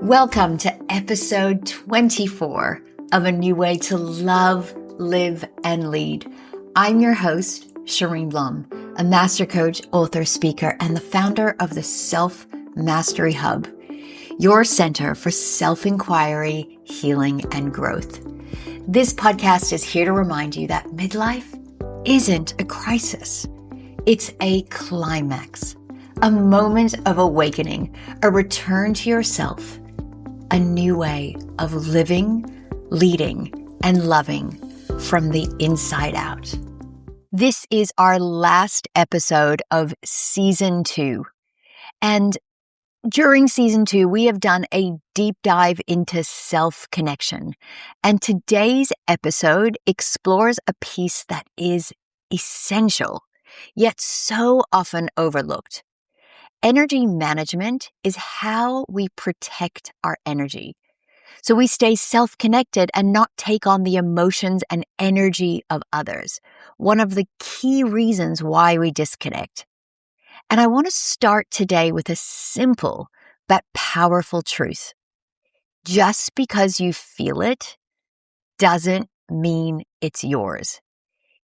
Welcome to episode 24 of A New Way to Love, Live, and Lead. I'm your host, Cheryne Blom, a master coach, author, speaker, and the founder of the Self-Mastery Hub, your center for self-inquiry, healing, and growth. This podcast is here to remind you that midlife isn't a crisis. It's a climax, a moment of awakening, a return to yourself, a new way of living, leading, and loving from the inside out. This is our last episode of season 2. And during season 2, we have done a deep dive into self-connection. And today's episode explores a piece that is essential, yet so often overlooked. Energy management is how we protect our energy, so we stay self-connected and not take on the emotions and energy of others, one of the key reasons why we disconnect. And I want to start today with a simple but powerful truth. Just because you feel it doesn't mean it's yours.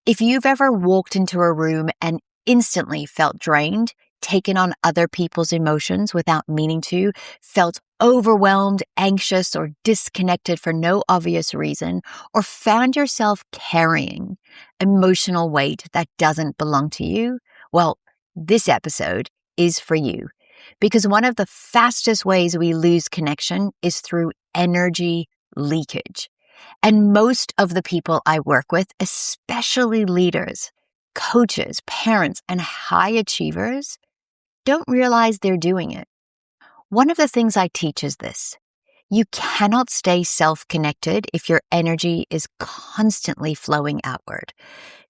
If you've ever walked into a room and instantly felt drained, taken on other people's emotions without meaning to, felt overwhelmed, anxious, or disconnected for no obvious reason, or found yourself carrying emotional weight that doesn't belong to you, well, this episode is for you. Because one of the fastest ways we lose connection is through energy leakage. And most of the people I work with, especially leaders, coaches, parents, and high achievers, don't realize they're doing it. One of the things I teach is this. You cannot stay self-connected if your energy is constantly flowing outward.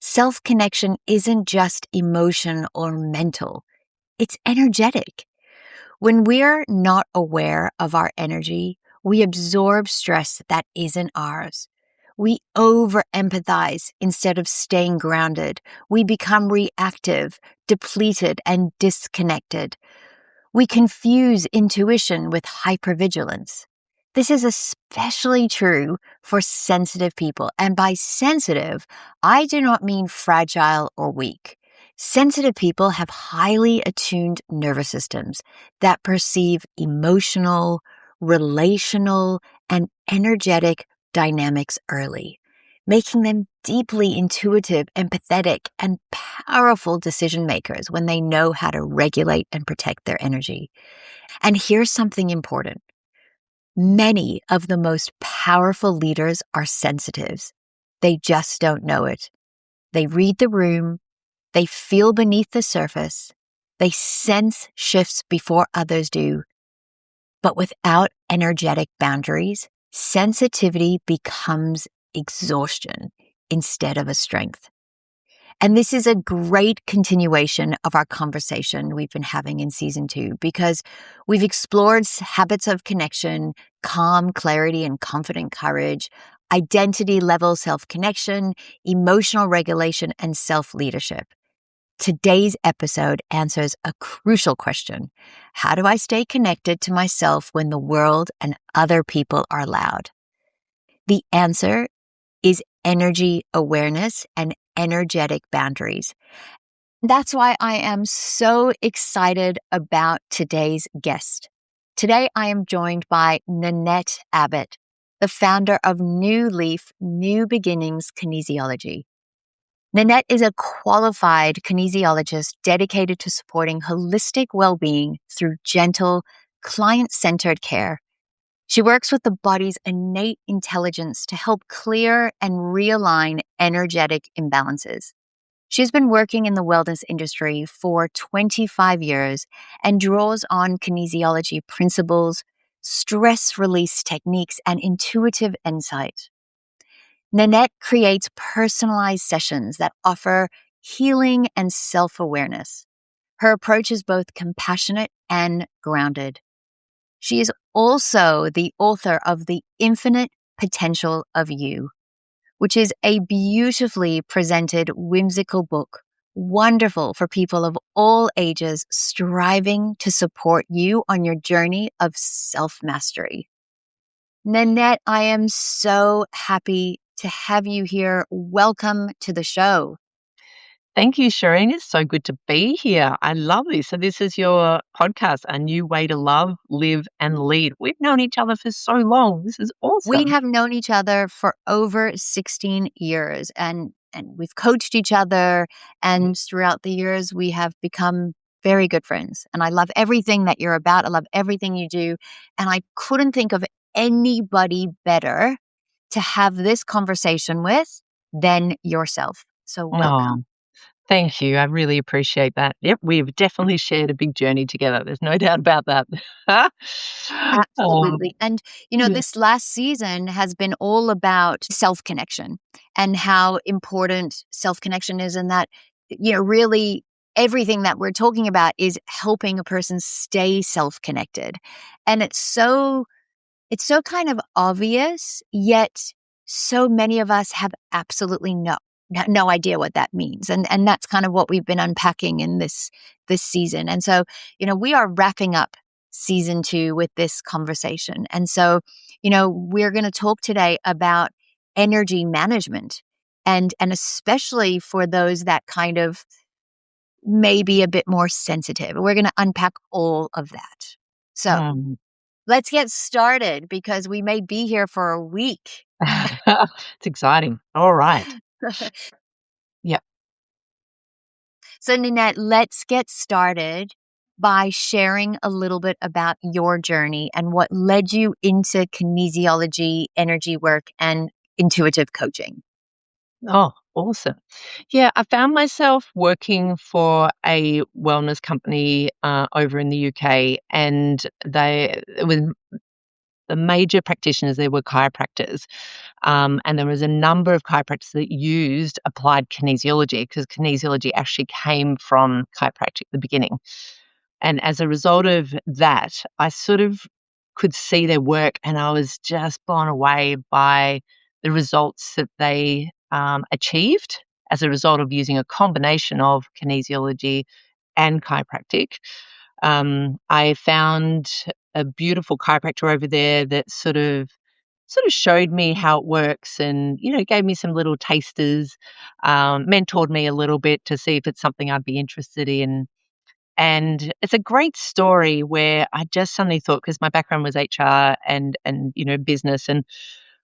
Self-connection isn't just emotion or mental. It's energetic. When we're not aware of our energy, we absorb stress that isn't ours. We over-empathize instead of staying grounded. We become reactive, depleted, and disconnected. We confuse intuition with hypervigilance. This is especially true for sensitive people. And by sensitive, I do not mean fragile or weak. Sensitive people have highly attuned nervous systems that perceive emotional, relational, and energetic dynamics early, making them deeply intuitive, empathetic, and powerful decision makers when they know how to regulate and protect their energy. And here's something important. Many of the most powerful leaders are sensitives. They just don't know it. They read the room. They feel beneath the surface. They sense shifts before others do. But without energetic boundaries, sensitivity becomes exhaustion instead of a strength. And this is a great continuation of our conversation we've been having in season 2 because we've explored habits of connection, calm, clarity, and confident courage, identity level self-connection, emotional regulation, and self-leadership. Today's episode answers a crucial question. How do I stay connected to myself when the world and other people are loud? The answer is energy awareness and energetic boundaries. That's why I am so excited about today's guest. Today, I am joined by Nanette Abbott, the founder of Leaf New Beginnings Kinesiology. Nanette is a qualified kinesiologist dedicated to supporting holistic well-being through gentle, client-centered care. She works with the body's innate intelligence to help clear and realign energetic imbalances. She's been working in the wellness industry for 25 years and draws on kinesiology principles, stress release techniques, and intuitive insight. Nanette creates personalized sessions that offer healing and self-awareness. Her approach is both compassionate and grounded. She is also the author of The Infinite Potential of You, which is a beautifully presented, whimsical book wonderful for people of all ages striving to support you on your journey of self mastery. Nanette, I am so happy to have you here. Welcome to the show. Thank you, Cheryne. It's so good to be here. I love this. So this is your podcast, A New Way to Love, Live, and Lead. We've known each other for so long. This is We awesome. have known each other for over 16 years and we've coached each other, and throughout the years we have become very good friends. And I love everything that you're about. I love everything you do, and I couldn't think of anybody better to have this conversation with than yourself. So Oh, welcome. thank you. I really appreciate that. Yep, we've definitely shared a big journey together. There's no doubt about that. um, Absolutely. And, yeah. this last season has been all about self connection and how important self connection is, and that, really everything that we're talking about is helping a person stay self connected. And it's so kind of obvious, yet so many of us have absolutely no idea what that means. And that's kind of what we've been unpacking in this season. And so, we are wrapping up season 2 with this conversation. And so, we're going to talk today about energy management, and especially for those that kind of may be a bit more sensitive. We're going to unpack all of that. So, Mm. let's get started because we may be here for a week. It's exciting. All right. Yep. So, Nanette, let's get started by sharing a little bit about your journey and what led you into kinesiology, energy work, and intuitive coaching. Oh, awesome. Yeah, I found myself working for a wellness company over in the UK, and it was the major practitioners there were chiropractors, and there was a number of chiropractors that used applied kinesiology because kinesiology actually came from chiropractic at the beginning. And as a result of that, I sort of could see their work and I was just blown away by the results that they achieved as a result of using a combination of kinesiology and chiropractic. I found a beautiful chiropractor over there that sort of showed me how it works and gave me some little tasters, mentored me a little bit to see if it's something I'd be interested in. And it's a great story where I just suddenly thought, because my background was HR and business, and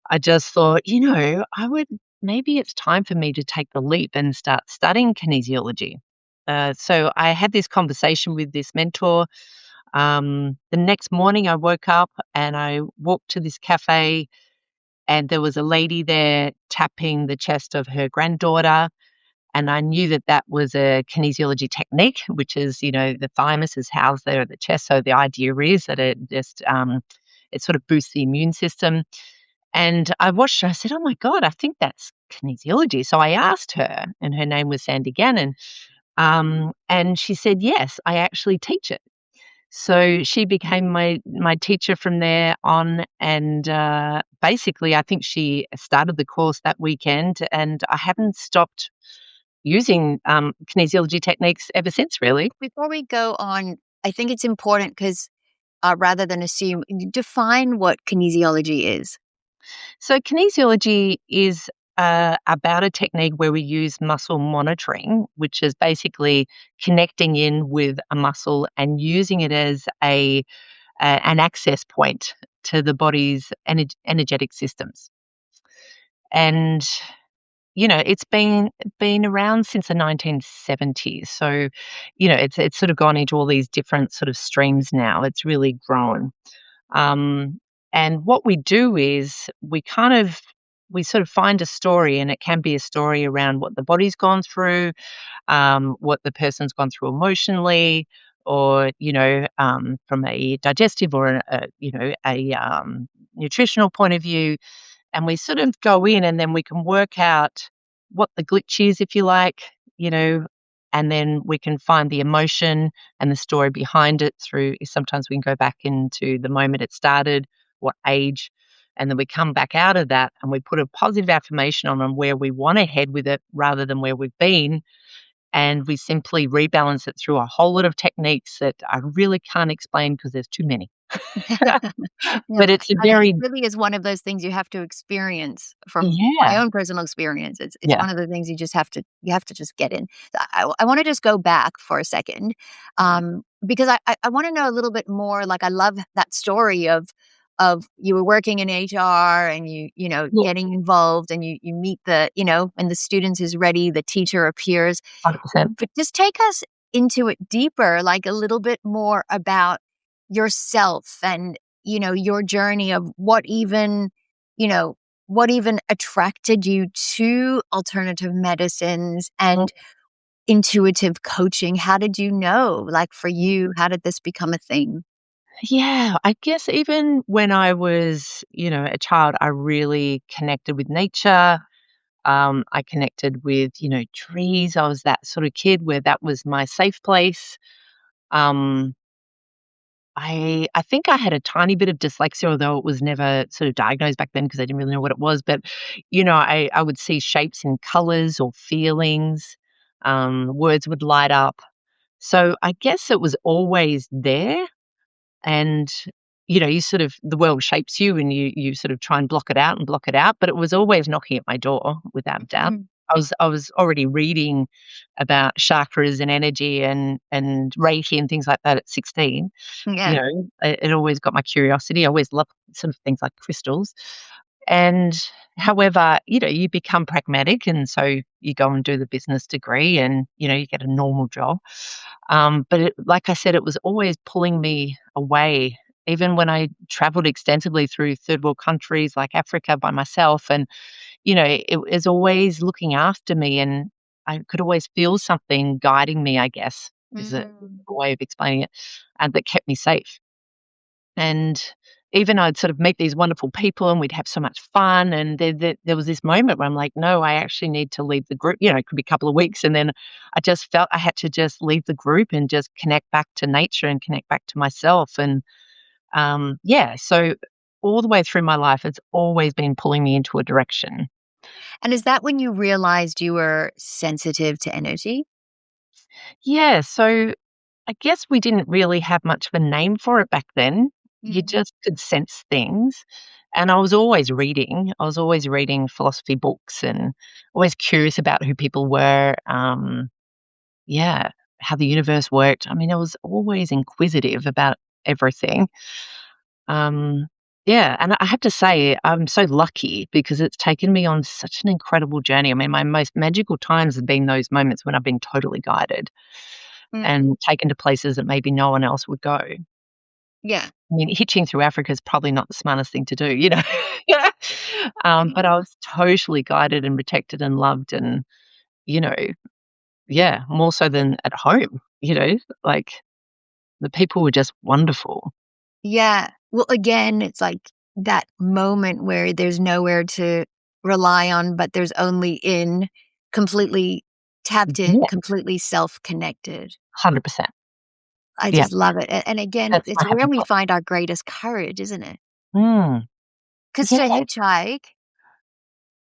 I just thought, I would maybe it's time for me to take the leap and start studying kinesiology. So I had this conversation with this mentor. The next morning, I woke up and I walked to this cafe, and there was a lady there tapping the chest of her granddaughter. And I knew that that was a kinesiology technique, which is, the thymus is housed there at the chest. So the idea is that it sort of boosts the immune system. And I watched her. I said, "Oh my God, I think that's kinesiology." So I asked her, and her name was Sandy Gannon. And she said, "Yes, I actually teach it." So she became my teacher from there on, and basically, I think she started the course that weekend, and I haven't stopped using kinesiology techniques ever since, really. Before we go on, I think it's important because rather than assume, define what kinesiology is. So kinesiology is about a technique where we use muscle monitoring, which is basically connecting in with a muscle and using it as an access point to the body's energetic systems. And it's been around since the 1970s. So, it's sort of gone into all these different sort of streams now. It's really grown. Um, and what we do is we sort of find a story, and it can be a story around what the body's gone through, what the person's gone through emotionally, or from a digestive or a nutritional point of view, and we sort of go in and then we can work out what the glitch is, if you like, you know, and then we can find the emotion and the story behind it through sometimes we can go back into the moment it started, what age, and then we come back out of that and we put a positive affirmation on where we want to head with it rather than where we've been. and we simply rebalance it through a whole lot of techniques that I really can't explain because there's too many. Yeah, But it's a it very really is one of those things you have to experience from my yeah, own personal experience. It's yeah. one of the things you have to just get in. I wanna just go back for a second, because I wanna know a little bit more, like, I love that story of you were working in HR and you know, Yeah, getting involved and you meet the you know, when the student is ready, the teacher appears. 100%. But just take us into it deeper, like a little bit more about yourself and, you know, your journey of you know, what even attracted you to alternative medicines and intuitive coaching. How did you know? Like for you, how did this become a thing? Yeah, I guess even when I was, a child, I really connected with nature. I connected with, trees. I was that sort of kid where that was my safe place. Um, I think I had a tiny bit of dyslexia, although it was never sort of diagnosed back then because I didn't really know what it was. But, I would see shapes in colors or feelings. Words would light up. So I guess it was always there. And, you sort of the world shapes you and you sort of try and block it out, but it was always knocking at my door without a doubt. Mm, I was already reading about chakras and energy and Reiki and things like that at 16. yeah. It always got my curiosity. I always loved sort of things like crystals. And however, you become pragmatic and so you go and do the business degree and, you get a normal job. But like I said, it was always pulling me away, even when I traveled extensively through third world countries like Africa by myself. And, it was always looking after me. And I could always feel something guiding me, I guess, is Mm. a way of explaining it, and that kept me safe. And even I'd sort of meet these wonderful people and we'd have so much fun. And there was this moment where I'm like, no, I actually need to leave the group. It could be a couple of weeks. And then I just felt I had to just leave the group and just connect back to nature and connect back to myself. And yeah, so all the way through my life, it's always been pulling me into a direction. And is that when you realized you were sensitive to energy? Yeah, so I guess we didn't really have much of a name for it back then. You Mm. just could sense things. And I was always reading. I was always reading philosophy books and always curious about who people were. Yeah, how the universe worked. I mean, I was always inquisitive about everything. Um, yeah, and I have to say, I'm so lucky because it's taken me on such an incredible journey. I mean, my most magical times have been those moments when I've been totally guided Mm. and taken to places that maybe no one else would go. Yeah. I mean, hitching through Africa is probably not the smartest thing to do, you know? Yeah. But I was totally guided and protected and loved and, you know, yeah, more so than at home, like, the people were just wonderful. Yeah. Well, again, it's like that moment where there's nowhere to rely on, but there's only completely tapped in, Yeah, completely self-connected. 100%. I Yeah, just love it. And again, that's it's my where happy we place. find our greatest courage, isn't it? Mm, Because to yeah, hitchhike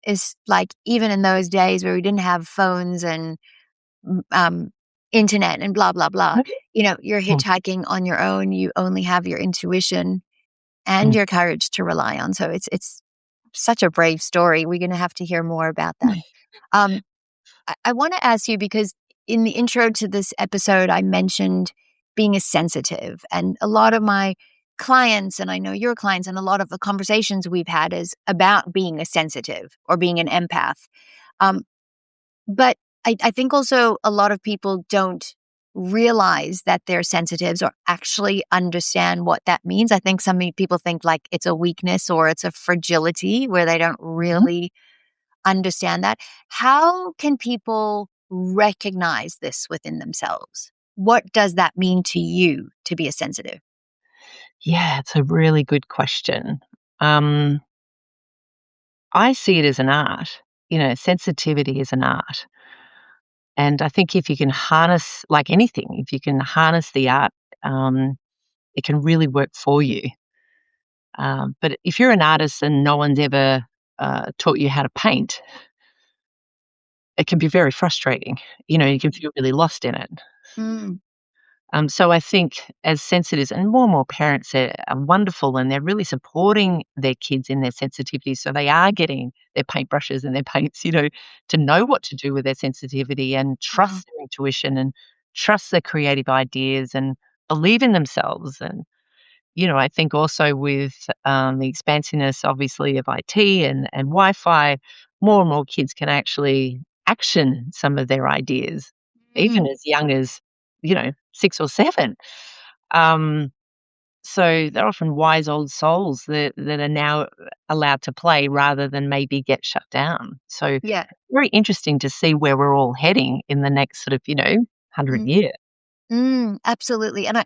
is like, even in those days where we didn't have phones and m internet and blah, blah, blah, you know, you're mm, hitchhiking on your own, you only have your intuition and mm. your courage to rely on. So it's such a brave story. We're gonna have to hear more about that. Um, I wanna ask you because in the intro to this episode, I mentioned being a sensitive, and a lot of my clients, and I know your clients, and a lot of the conversations we've had is about being a sensitive or being an empath. Um, but I think also a lot of people don't realize that they're sensitives or actually understand what that means. I think people think like it's a weakness or it's a fragility where they don't Mhm. really understand that. How can people recognize this within themselves? What does that mean to you to be a sensitive? Yeah, it's a really good question. Um, I see it as an art, sensitivity is an art. And I think if you can harness like anything, if you can harness the art, um, it can really work for you. But if you're an artist and no one's ever taught you how to paint, it can be very frustrating. You can feel really lost in it. Mm. So I think as sensitives, and more parents are wonderful, and they're really supporting their kids in their sensitivity. So they are getting their paintbrushes and their paints, to know what to do with their sensitivity and Wow. trust their intuition and trust their creative ideas and believe in themselves. And, I think also with the expansiveness, obviously, of IT and Wi-Fi, more and more kids can actually action some of their ideas, even Mm. as young as, 6 or 7. Um, so they're often wise old souls that are now allowed to play rather than maybe get shut down. So Yeah. very interesting to see where we're all heading in the next sort of, 100 Mm. years. Absolutely. And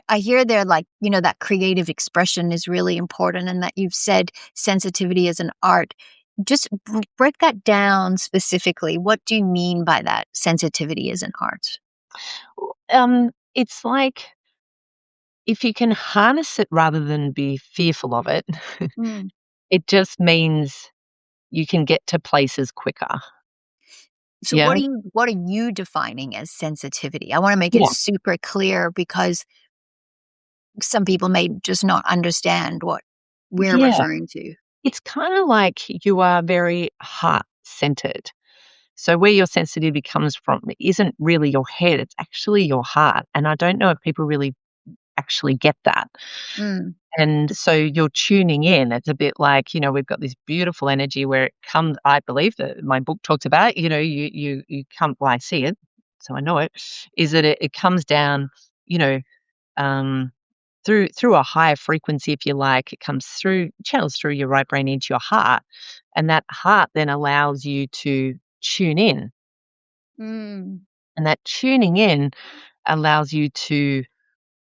I hear there, like, that creative expression is really important, and that you've said sensitivity is an art. Just break that down specifically. What do you mean by that? Sensitivity is an art. It's like if you can harness it rather than be fearful of it, Mm. it just means you can get to places quicker. So Yeah. what are you defining as sensitivity? I want to make it Yeah. super clear, because some people may just not understand what we're Yeah. referring to. It's kind of like you are very heart centered. So where your sensitivity comes from isn't really your head, it's actually your heart. And I don't know if people really actually get that. Mm. And so you're tuning in. It's a bit like, we've got this beautiful energy where it comes, I believe that my book talks about, you come, well, I see it, so I know it, is that it comes down, you know, um, through a higher frequency, if you like. It comes through, channels through your right brain into your heart. And that heart then allows you to tune in. Mm. And that tuning in allows you to,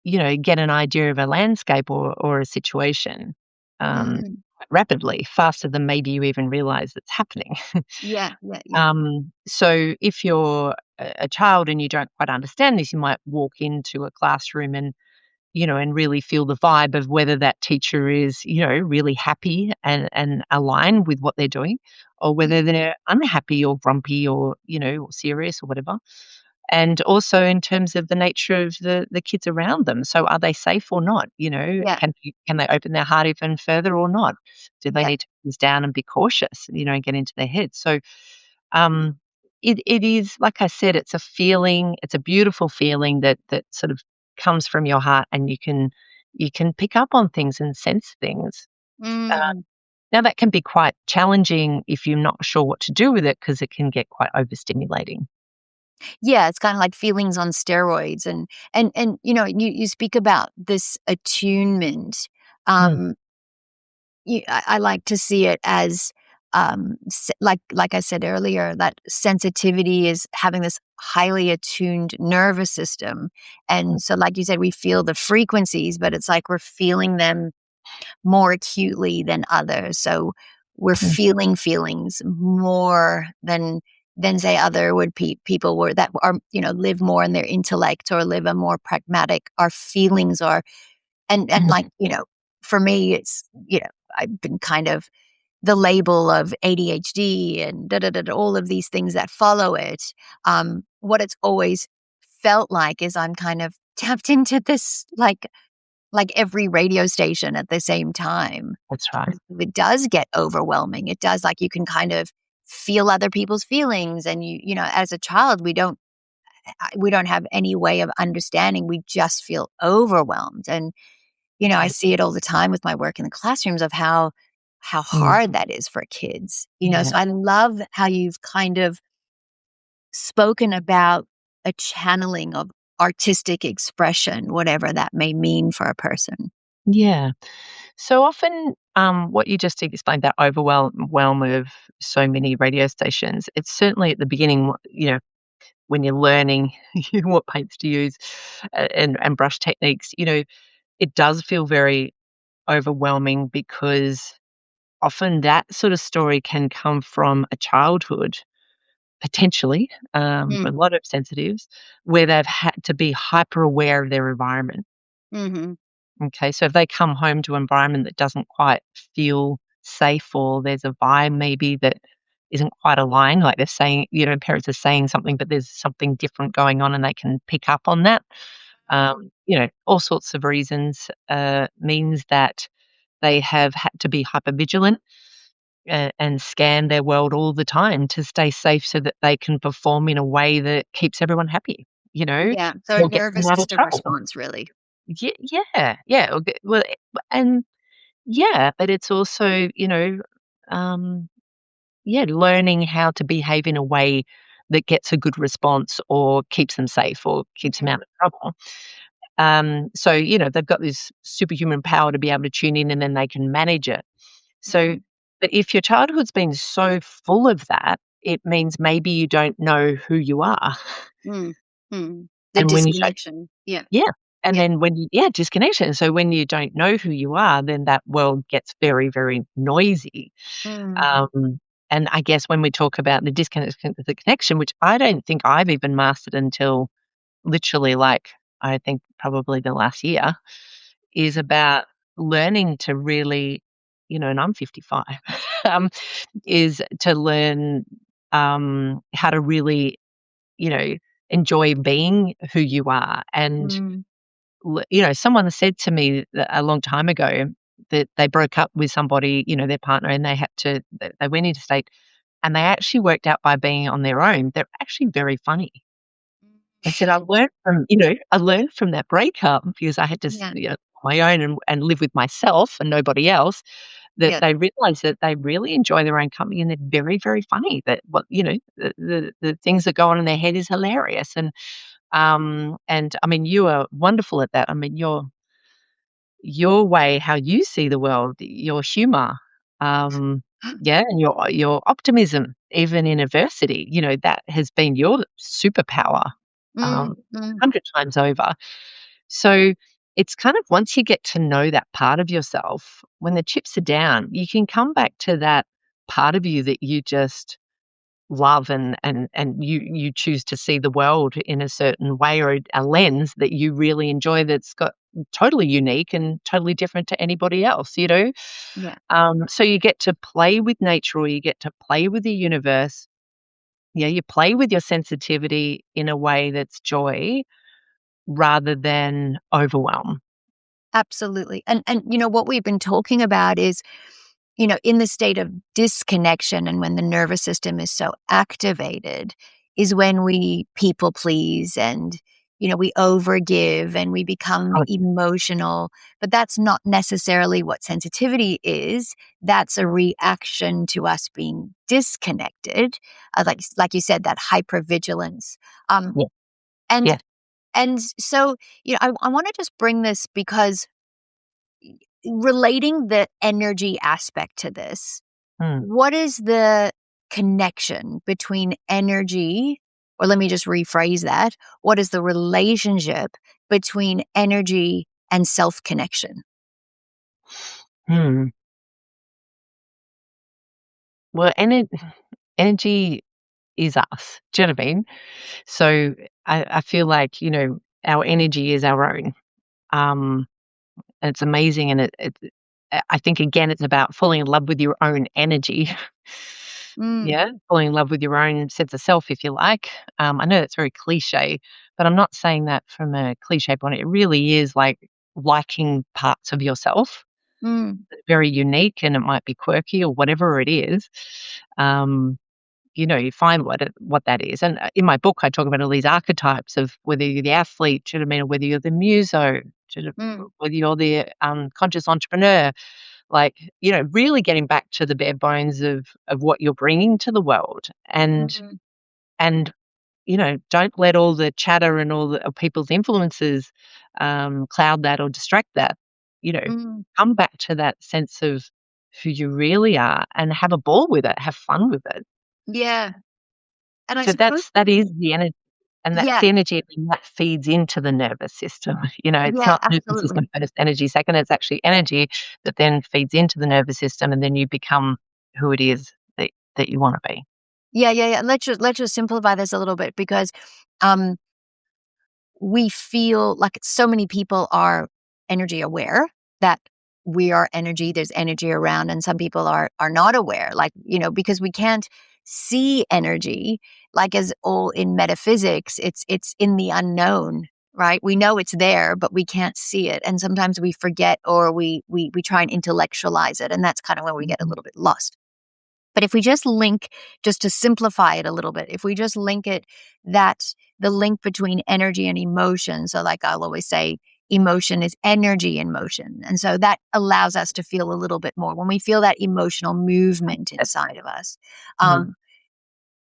get an idea of a landscape or a situation, Mm. quite rapidly, faster than maybe you even realize it's happening. Yeah, yeah, yeah. So if you're a child and you don't quite understand this, you might walk into a classroom and really feel the vibe of whether that teacher is, really happy and aligned with what they're doing, or whether Mm. they're unhappy or grumpy or, or serious or whatever. And also in terms of the nature of the kids around them. So are they safe or not? Yeah, Can they open their heart even further or not? Do they yeah. need to close down and be cautious, and get into their heads? So um, it is, like I said, it's a feeling, it's a beautiful feeling that sort of comes from your heart, and you can pick up on things and sense things. Uh, Mm. Now that can be quite challenging if you're not sure what to do with it, because it can get quite overstimulating. Yeah, it's kinda like feelings on steroids, and you speak about this attunement. Mm, Um, I like to see it as, like I said earlier, that sensitivity is having this highly attuned nervous system, mm, and so, like you said, we feel the frequencies, but it's like we're feeling them more acutely than others. So we're mm, feeling feelings more than say other would people were that are live more in their intellect or live a more pragmatic. Our feelings are, and mm, like for me it's I've been kind of the label of ADHD and da da da da, all of these things that follow it. What it's always felt like is I'm kind of tapped into this like every radio station at the same time. that's right. It does get overwhelming. It does, like, you can kind of feel other people's feelings, and as a child, we don't have any way of understanding. We just feel overwhelmed. And I Yeah. see it all the time with my work in the classrooms of how Mm, hard that is for kids. yeah. So I love how you've kind of spoken about a channeling of artistic expression, whatever that may mean for a person. Yeah. So often, what you just explained, that overwhelm of so many radio stations, it's certainly at the beginning, when you're learning what paints to use and brush techniques, it does feel very overwhelming, because often that sort of story can come from a childhood, potentially, for a Mm. lot of sensitives, where they've had to be hyper aware of their environment. Mhm. Okay, so if they come home to an environment that doesn't quite feel safe, or there's a vibe maybe that isn't quite aligned, like they're saying, parents are saying something, but there's something different going on and they can pick up on that. All sorts of reasons means that they have had to be hypervigilant and scan their world all the time to stay safe so that they can perform in a way that keeps everyone happy, Yeah. So a or gets them nervous out of system trouble. response, really. Yeah. Well, and yeah, but it's also, um, learning how to behave in a way that gets a good response or keeps them safe or keeps them Mhm. out of trouble. So, they've got this superhuman power to be able to tune in and then they can manage it. So, Mhm. but if your childhood's been so full of that, it means maybe you don't know who you are. Mm. Mm. The And when you don't, disconnection. Yeah. yeah. And Yeah. then disconnection. So when you don't know who you are, then that world gets very, very noisy. Mm. Um, and I guess when we talk about the disconnection, the connection, which I don't think I've even mastered until literally, like, I think probably the last year, is about learning to really, and I'm 55, um, is to learn how to really, you know, enjoy being who you are. And, Mm. someone said to me a long time ago that they broke up with somebody, their partner, and they went interstate and they actually worked out by being on their own. They're actually very funny. I said, I learned from that breakup because I had to, Yeah. on my own and live with myself and nobody else, that Yeah. they realize that they really enjoy their own company and they're very, very funny. That the things that go on in their head is hilarious. And I mean, you are wonderful at that. I mean, your way, how you see the world, your humor, and your optimism, even in adversity, that has been your superpower, Mm. Mm. 100 times over. So it's kind of once you get to know that part of yourself, when the chips are down, you can come back to that part of you that you just love and you choose to see the world in a certain way or a lens that you really enjoy that's got totally unique and totally different to anybody else. Yeah. So you get to play with nature or you get to play with the universe. Yeah, you play with your sensitivity in a way that's joy rather than overwhelm. Absolutely. And what we've been talking about is, in the state of disconnection and when the nervous system is so activated is when we people please and we overgive and we become Oh, emotional, but that's not necessarily what sensitivity is. That's a reaction to us being disconnected, like you said, that hypervigilance. um yeah, and yeah. and so I want to just bring this because relating the energy aspect to this, Mm, what is the connection between energy, or let me just rephrase that. What is the relationship between energy and self connection? mm. Well, energy is us. Do you know what I mean? So I feel like, our energy is our own. Um, and it's amazing. And I think, again, it's about falling in love with your own energy. Mm, Yeah. Falling in love with your own sense of self, if you like. I know that's very cliche, but I'm not saying that from a cliche point. It really is like liking parts of yourself, mm, very unique, and it might be quirky or whatever it is. Um, you find what that is. And in my book, I talk about all these archetypes of whether you're the athlete, do you know what I mean, or whether you're the muso, mm, whether you're the conscious entrepreneur. Like, really getting back to the bare bones of what you're bringing to the world, mm, and don't let all the chatter and all the people's influences cloud that or distract that. You know, mm. come back to that sense of who you really are and have a ball with it, have fun with it. Yeah. And I So suppose, that is the energy, and that's yeah, the energy, and that feeds into the nervous system. It's yeah, not nervous absolutely. system first, energy second. It's actually energy that then feeds into the nervous system, and then you become who it is that you want to be. Yeah, yeah, yeah. Let's just simplify this a little bit because um we feel like so many people are energy aware that we are energy, there's energy around, and some people are not aware, like, because we can't see energy, like as all in metaphysics, it's in the unknown, right? We know it's there, but we can't see it. And sometimes we forget, or we try and intellectualize it. And that's kind of where we get a little bit lost. But if we just link, just to simplify it a little bit, if we just link it, that the link between energy and emotion. So like I'll always say, emotion is energy in motion. And so that allows us to feel a little bit more when we feel that emotional movement inside of us. Mm.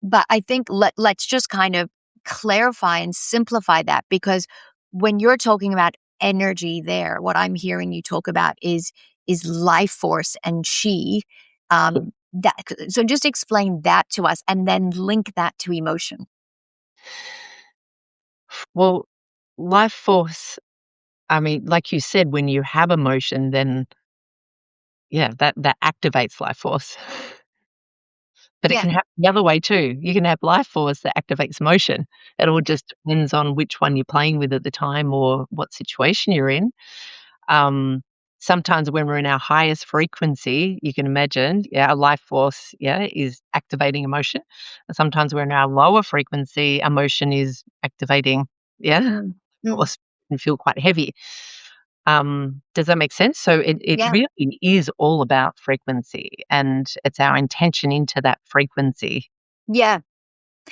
But I think let's just kind of clarify and simplify that, because when you're talking about energy there, what I'm hearing you talk about is life force and chi. So just explain that to us and then link that to emotion. Well, life force, I mean, like you said, when you have emotion, then yeah, that activates life force. But it Yeah. can happen the other way too. You can have life force that activates emotion. It all just depends on which one you're playing with at the time or what situation you're in. Um, Sometimes when we're in our highest frequency, you can imagine, yeah, our life force, yeah, is activating emotion. And sometimes we're in our lower frequency, emotion is activating, yeah, Mm. Mm. force, and feel quite heavy. Does that make sense? So it Yeah. really is all about frequency, and it's our intention into that frequency. Yeah.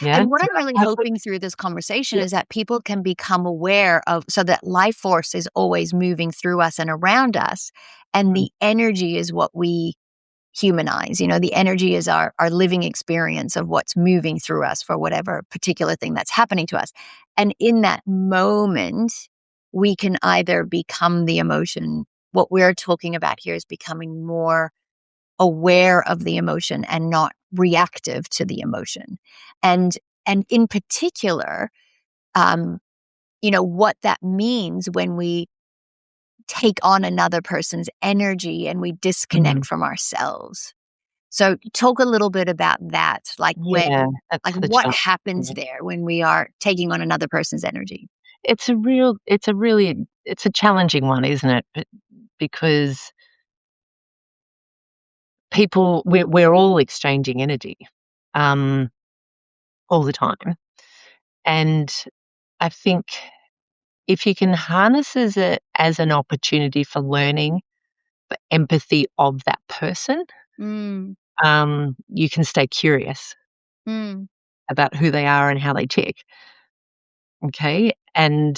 Yeah. And what So I'm really I would, hoping through this conversation yeah. is that people can become aware of, so that life force is always moving through us and around us. And Mm, the energy is what we humanize. The energy is our living experience of what's moving through us for whatever particular thing that's happening to us. And in that moment, we can either become the emotion. What we're talking about here is becoming more aware of the emotion and not reactive to the emotion. And in particular, um, what that means when we take on another person's energy and we disconnect mhm. from ourselves. So talk a little bit about that, Yeah, like that's the what challenge. happens there when we are taking on another person's energy. It's a challenging one, isn't it? Because we're all exchanging energy, um, all the time. And I think if you can harness as an opportunity for learning, for empathy of that person, Mm, you can stay curious mm, about who they are and how they tick, okay? And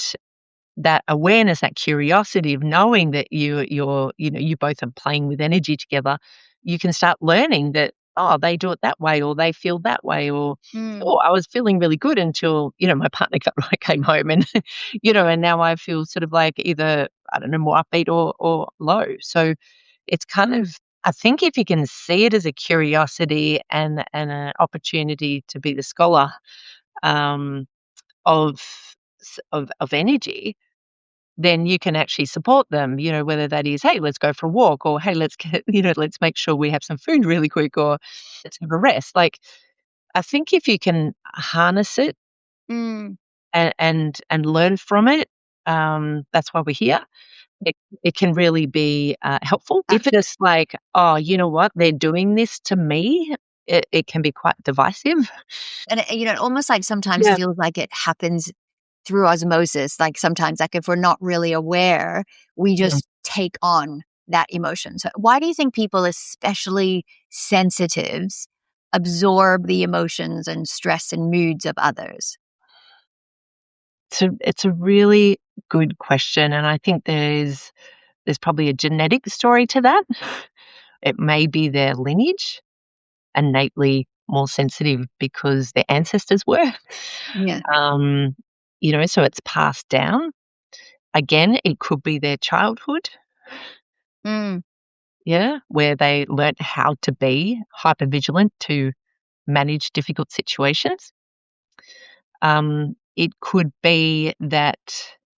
that awareness, that curiosity of knowing that you both are playing with energy together, you can start learning that, oh, they do it that way, or they feel that way, or, mm, oh, I was feeling really good until, my partner came home and, and now I feel sort of like either, I don't know, more upbeat or low. So it's kind of, I think if you can see it as a curiosity and an opportunity to be the scholar, um, of of energy, then you can actually support them, whether that is, "Hey, let's go for a walk," or, "Hey, let's get let's make sure we have some food really quick," or, "Let's have a rest." Like, I think if you can harness it mm. and learn from it, that's why we're here. It it can really be, helpful. If it's just like, "Oh, you know what? They're doing this to me," it can be quite divisive. And it almost like sometimes Yeah. feels like it happens through osmosis. Like sometimes, like if we're not really aware, we Mm. just take on that emotion. So why do you think people, especially sensitives, absorb the emotions and stress and moods of others? It's a really good question, and I think there's probably a genetic story to that. It may be their lineage, innately more sensitive because their ancestors were. Yeah. Um, so it's passed down. Again, it could be their childhood, Mm, yeah, where they learnt how to be hypervigilant to manage difficult situations. It could be that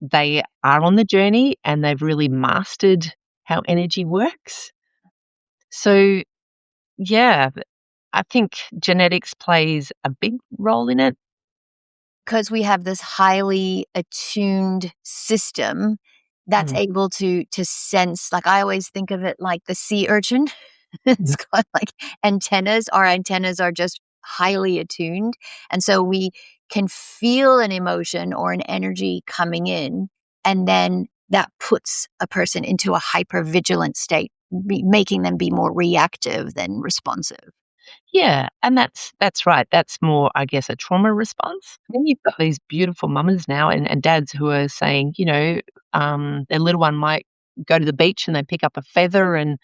they are on the journey and they've really mastered how energy works. So, yeah, I think genetics plays a big role in it. because we have this highly attuned system that's Mm, able to sense, like I always think of it like the sea urchin. It's mhm, got like antennas. Our antennas are just highly attuned. And so we can feel an emotion or an energy coming in, and then that puts a person into a hypervigilant state, making them be more reactive than responsive. Yeah, and that's right. That's more, I guess, a trauma response. Then you've got these beautiful mamas now and dads who are saying, their little one might go to the beach and they pick up a feather and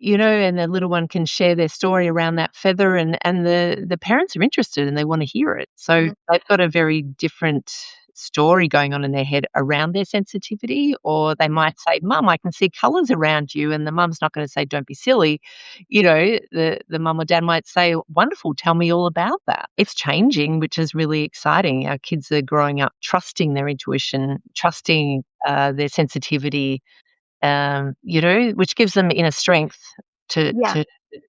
the little one can share their story around that feather and the parents are interested and they wanna hear it. So Mm. they've got a very different story going on in their head around their sensitivity, or they might say, "Mum, I can see colours around you," and the mum's not gonna say, "Don't be silly." The mum or dad might say, "Wonderful, tell me all about that." It's changing, which is really exciting. Our kids are growing up trusting their intuition, trusting, their sensitivity, which gives them inner strength to Yeah. to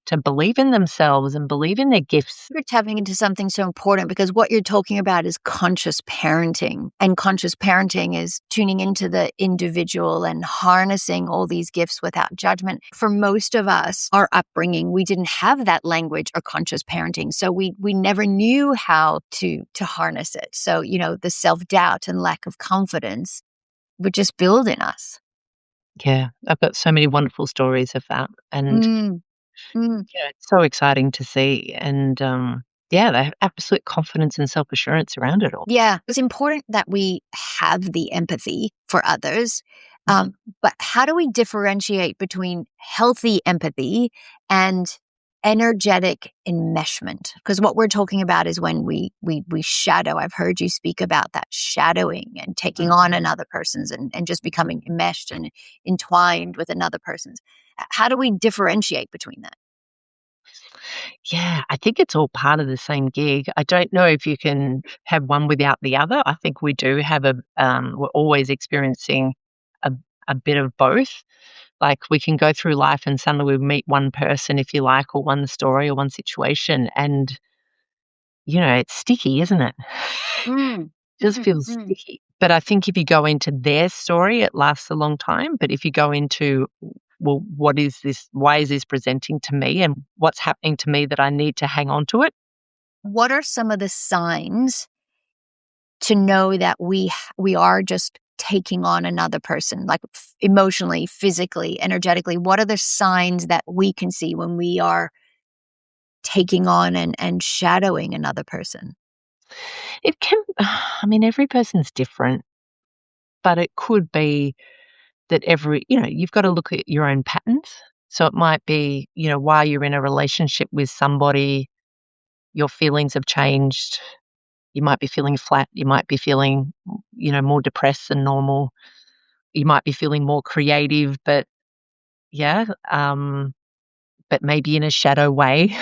to believe in themselves and believe in their gifts. You're tapping into something so important, because what you're talking about is conscious parenting. And conscious parenting is tuning into the individual and harnessing all these gifts without judgment. For most of us, our upbringing, we didn't have that language or conscious parenting. So we never knew how to harness it. So, the self-doubt and lack of confidence would just build in us. Yeah, I've got so many wonderful stories of that, and, Mm, mm. it's so exciting to see, and, yeah, they have absolute confidence and self-assurance around it all. Yeah, it's important that we have the empathy for others. Mhm. But how do we differentiate between healthy empathy and energetic enmeshment? Because what we're talking about is when we shadow. I've heard you speak about that shadowing and taking on another person's and just becoming enmeshed and entwined with another person's. How do we differentiate between that? Yeah, I think it's all part of the same gig. I don't know if you can have one without the other. I think we do have we're always experiencing a a bit of both. Like, we can go through life and suddenly we meet one person, if you like, or one story or one situation, and, it's sticky, isn't it? Mm, Just mm, feels mm. sticky. But I think if you go into their story, it lasts a long time. But if you go into, well, what is this? Why is this presenting to me? And what's happening to me that I need to hang on to it? What are some of the signs to know that we are just taking on another person, like emotionally, physically, energetically? What are the signs that we can see when we are taking on and shadowing another person? It can, I mean, every person's different, but it could be that you've got to look at your own patterns. So it might be, while you're in a relationship with somebody, your feelings have changed. You might be feeling flat. You might be feeling, more depressed than normal. You might be feeling more creative, but yeah, but maybe in a shadow way,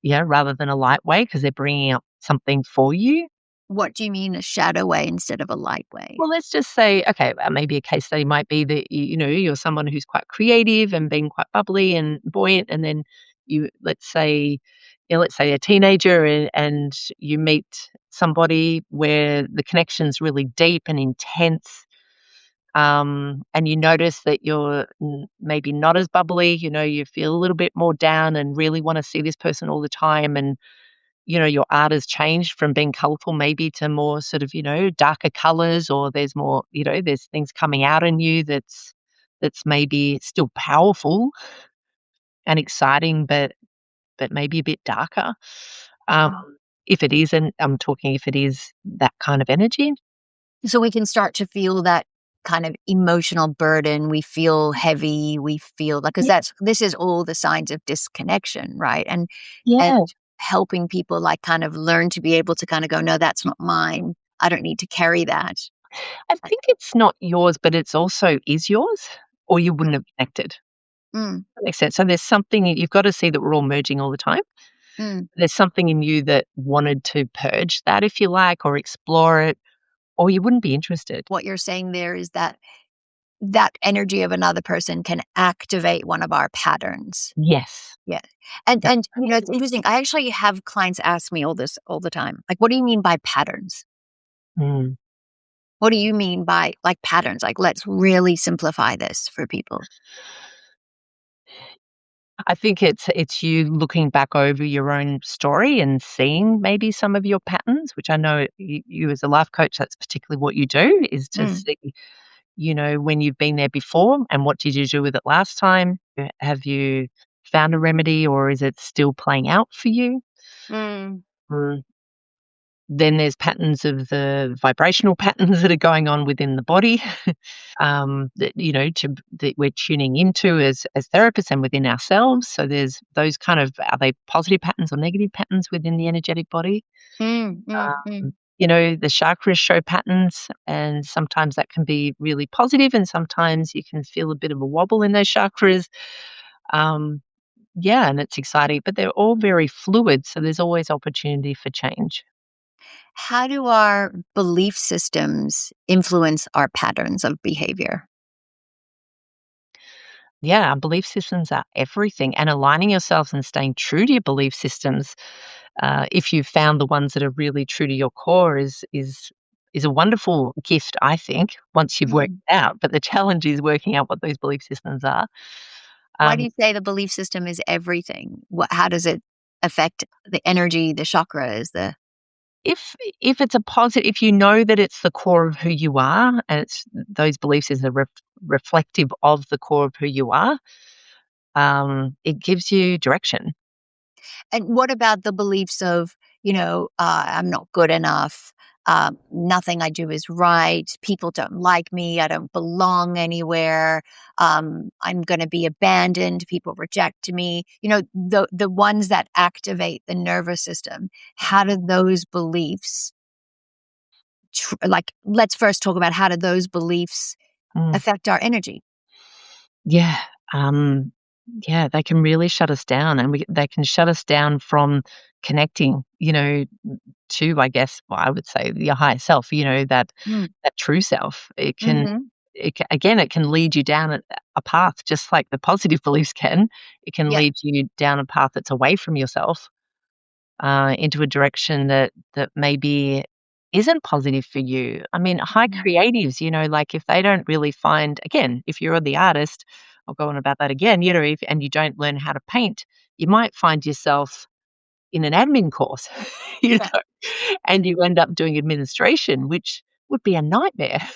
yeah, rather than a light way because they're bringing up something for you. What do you mean a shadow way instead of a light way? Well, let's just say, okay, maybe a case study might be that you're someone who's quite creative and being quite bubbly and buoyant, and then let's say a teenager, and you meet somebody where the connection's really deep and intense, and you notice that you're maybe not as bubbly. You feel a little bit more down and really want to see this person all the time, and your art has changed from being colorful maybe to more sort of, darker colors, or there's more, there's things coming out in you that's maybe still powerful and exciting, but maybe a bit darker. Um, if it is, and I'm talking if it is that kind of energy. So we can start to feel that kind of emotional burden. We feel heavy. We feel like, because Yeah. this is all the signs of disconnection, right? And Yeah. helping people like kind of learn to be able to kind of go, no, that's not mine. I don't need to carry that. I think it's not yours, but it's also is yours, or you wouldn't have connected. Mm, That makes sense. So there's something you've got to see that we're all merging all the time. mm. There's something in you that wanted to purge that, if you like, or explore it, or you wouldn't be interested. What you're saying there is that that energy of another person can activate one of our patterns. Yes. Yeah. That And it's interesting. I actually have clients ask me all this all the time. Like, what do you mean by patterns? mm. What do you mean by like patterns? Like, let's really simplify this for people. I think it's you looking back over your own story and seeing maybe some of your patterns, which I know you as a life coach, that's particularly what you do, is to Mm, see, when you've been there before and what did you do with it last time? Have you found a remedy or is it still playing out for you? mm. Mm. Then there's patterns of the vibrational patterns that are going on within the body, that we're tuning into as therapists and within ourselves. So there's those kind of, are they positive patterns or negative patterns within the energetic body? Mm, mm, Um, mm. the chakras show patterns, and sometimes that can be really positive, and sometimes you can feel a bit of a wobble in those chakras. Um, yeah, and it's exciting, but they're all very fluid, so there's always opportunity for change. How do our belief systems influence our patterns of behavior? Yeah, our belief systems are everything, and aligning yourselves and staying true to your belief systems, if you've found the ones that are really true to your core, is a wonderful gift, I think, once you've worked Mm. it out. But the challenge is working out what those belief systems are. Why do Um, you say the belief system is everything? How does it affect the energy, the chakras, the if if it's a positive, if you know that it's the core of who you are, and it's those beliefs is a reflective of the core of who you are, it gives you direction. and what about the beliefs of, I'm not good enough, nothing I do is right, people don't like me, I don't belong anywhere, I'm going to be abandoned, people reject me. The ones that activate the nervous system. How do those beliefs, like, let's first talk about how do those beliefs Mm. affect our energy? Yeah, um, yeah, they can really shut us down, and they can shut us down from connecting, to, I guess, well, I would say your higher self, Mm. that true self. Hmm. Again, it can lead you down a path just like the positive beliefs can. It can Yeah. lead you down a path that's away from yourself, into a direction that maybe isn't positive for you. I mean, high Mhm. creatives, like if they don't really find, again, if you're the artist, I'll go on about that again, if and you don't learn how to paint, you might find yourself in an admin course, Yeah. and you end up doing administration, which would be a nightmare.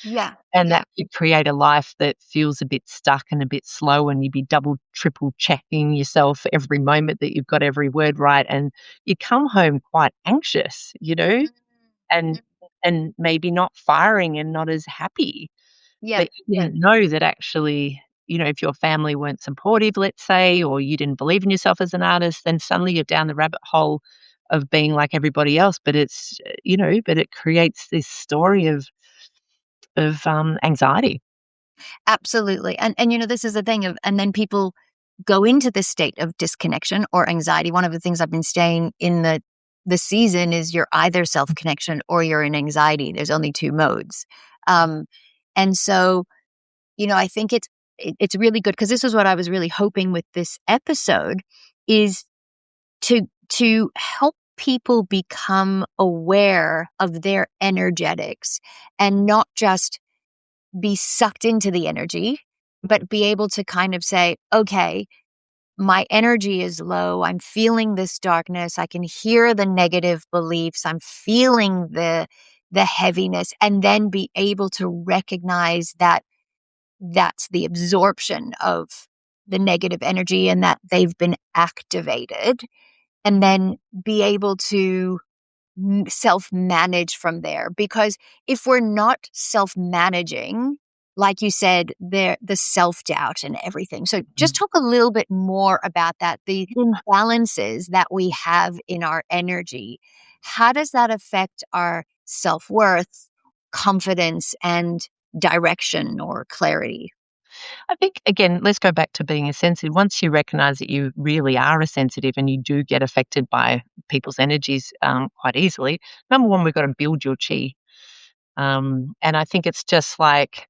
Yeah. And Yeah. that could create a life that feels a bit stuck and a bit slow, and you'd be double, triple checking yourself every moment that you've got every word right, and you come home quite anxious, and Mhm. maybe not firing and not as happy. Yeah. But you didn't know that actually, if your family weren't supportive, let's say, or you didn't believe in yourself as an artist, then suddenly you're down the rabbit hole of being like everybody else. But but it creates this story of anxiety. Absolutely. And this is the thing of, and then people go into this state of disconnection or anxiety. One of the things I've been staying in the season is you're either self-connection or you're in anxiety. There's only two modes. Um, and so, I think it's really good because this is what I was really hoping with this episode is to help people become aware of their energetics and not just be sucked into the energy, but be able to kind of say, okay, my energy is low. I'm feeling this darkness. I can hear the negative beliefs. I'm feeling the heaviness, and then be able to recognize that that's the absorption of the negative energy and that they've been activated, and then be able to self manage from there. Because if we're not self managing, like you said, the self doubt and everything. So just talk a little bit more about that, the imbalances that we have in our energy. How does that affect our self worth, confidence, and direction or clarity? I think, again, let's go back to being a sensitive. Once you recognize that you really are a sensitive and you do get affected by people's energies, quite easily, number one, we've got to build your chi. And I think it's just like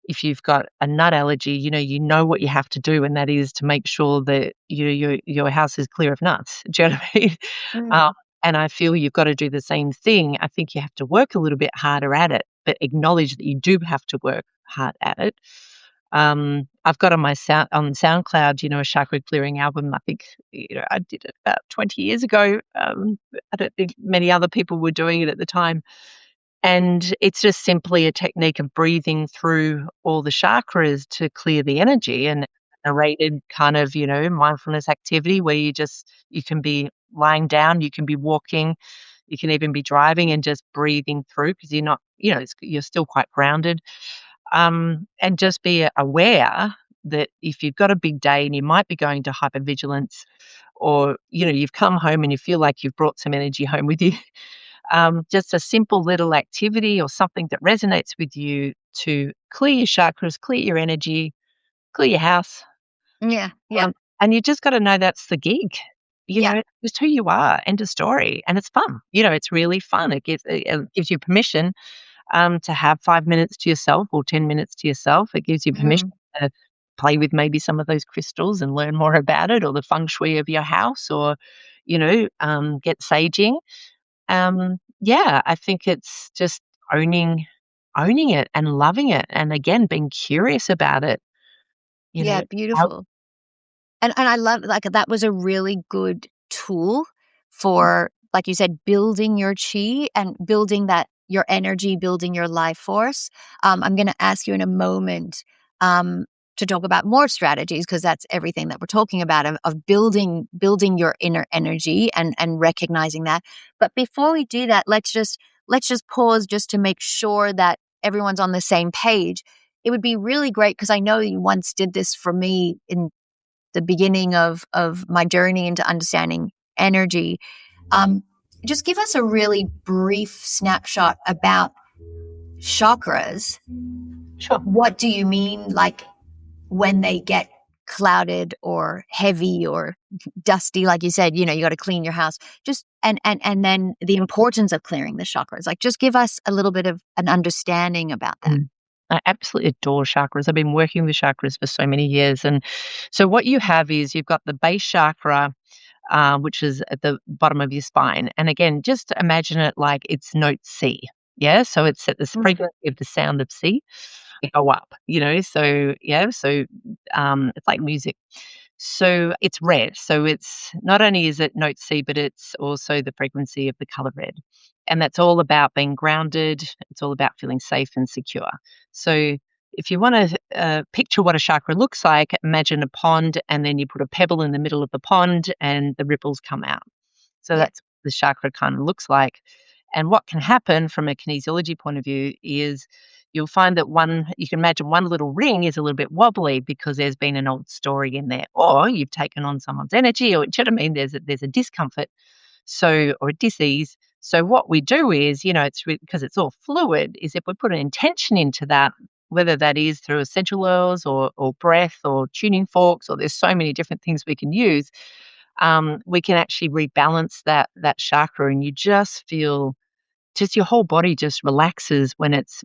if you've got a nut allergy, you know what you have to do, and that is to make sure that your house is clear of nuts. Do you know what I mean? Mm. Um, and I feel you've got to do the same thing. I think you have to work a little bit harder at it, but acknowledge that you do have to work hard at it. I've got on my SoundCloud, a chakra clearing album. I think, I did it about 20 years ago. I don't think many other people were doing it at the time. And it's just simply a technique of breathing through all the chakras to clear the energy, and narrated kind of, mindfulness activity where you can be lying down, you can be walking, you can even be driving and just breathing through because you're not, you're still quite grounded. And just be aware that if you've got a big day and you might be going to hypervigilance, or, you've come home and you feel like you've brought some energy home with you, just a simple little activity or something that resonates with you to clear your chakras, clear your energy, clear your house. Yeah, yeah, And you just got to know that's the gig. yeah, It's just who you are, end of story. And it's fun. It's really fun. It gives you permission to have 5 minutes to yourself or 10 minutes to yourself. It gives you permission to play with maybe some of those crystals and learn more about it, or the feng shui of your house, or, get saging. Yeah, I think it's just owning it and loving it, and again, being curious about it, you yeah, know, how beautiful. And I love, like, that was a really good tool for, like you said, building your chi and building that your energy, building your life force. I'm going to ask you in a moment to talk about more strategies, because that's everything that we're talking about, of building your inner energy and recognizing that. But before we do that, let's just pause just to make sure that everyone's on the same page. It would be really great, because I know you once did this for me in the beginning of my journey into understanding energy. Um, just give us a really brief snapshot about chakras. Sure. What do you mean, like, when they get clouded or heavy or dusty, like you said, you got to clean your house. Just and then the importance of clearing the chakras. Like, just give us a little bit of an understanding about that. I absolutely adore chakras. I've been working with chakras for so many years. And so what you have is you've got the base chakra, which is at the bottom of your spine. And again, just imagine it like it's note C. Yeah. So it's at the frequency of the sound of C. Go up, so yeah, so it's like music. So it's red. So it's not only is it note C, but it's also the frequency of the color red. And that's all about being grounded. It's all about feeling safe and secure. So if you want to picture what a chakra looks like, imagine a pond, and then you put a pebble in the middle of the pond and the ripples come out. So Yeah. that's what the chakra kind of looks like. And what can happen from a kinesiology point of view is you'll find that you can imagine one little ring is a little bit wobbly because there's been an old story in there, or you've taken on someone's energy, or, do you know what I mean? There's a discomfort, or a disease. So what we do is, it's because it's all fluid, is if we put an intention into that, whether that is through essential oils or breath or tuning forks, or there's so many different things we can use, we can actually rebalance that chakra, and you just feel, just your whole body just relaxes when it's